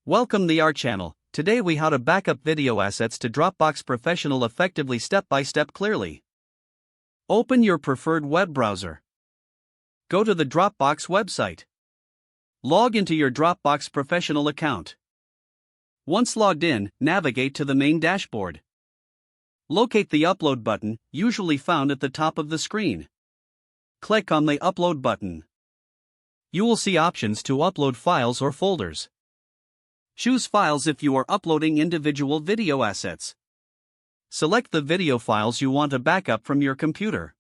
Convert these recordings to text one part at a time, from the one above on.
Welcome to our channel. Today we how to backup video assets to Dropbox Professional effectively step-by-step clearly. Open your preferred web browser. Go to the Dropbox website. Log into your Dropbox Professional account. Once logged in, navigate to the main dashboard. Locate the Upload button, usually found at the top of the screen. Click on the Upload button. You will see options to upload files or folders. Choose Files if you are uploading individual video assets. Select the video files you want to backup from your computer.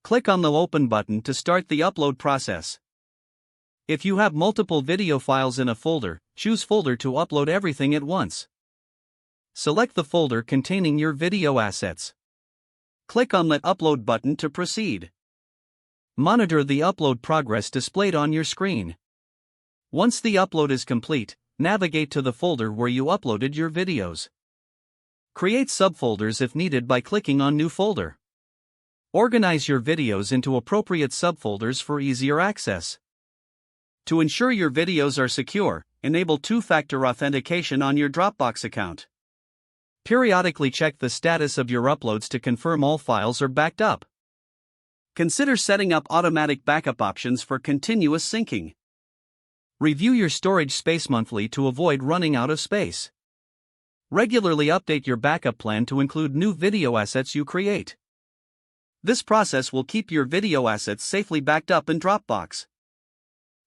Click on the Open button to start the upload process. If you have multiple video files in a folder, choose Folder to upload everything at once. Select the folder containing your video assets. Click on the Upload button to proceed. Monitor the upload progress displayed on your screen. Once the upload is complete, navigate to the folder where you uploaded your videos. Create subfolders if needed by clicking on New Folder. Organize your videos into appropriate subfolders for easier access. To ensure your videos are secure, enable two-factor authentication on your Dropbox account. Periodically check the status of your uploads to confirm all files are backed up. Consider setting up automatic backup options for continuous syncing. Review your storage space monthly to avoid running out of space. Regularly update your backup plan to include new video assets you create. This process will keep your video assets safely backed up in Dropbox.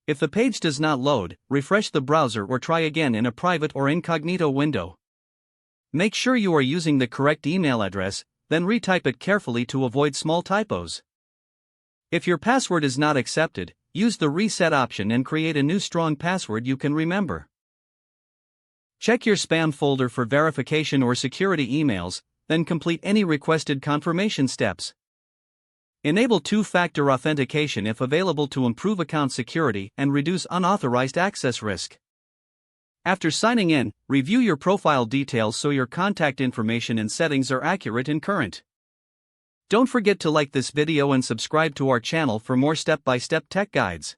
If the page does not load, refresh the browser or try again in a private or incognito window. Make sure you are using the correct email address, then retype it carefully to avoid small typos. If your password is not accepted, use the reset option and create a new strong password you can remember. Check your spam folder for verification or security emails, then complete any requested confirmation steps. Enable two-factor authentication if available to improve account security and reduce unauthorized access risk. After signing in, review your profile details so your contact information and settings are accurate and current. Don't forget to like this video and subscribe to our channel for more step-by-step tech guides.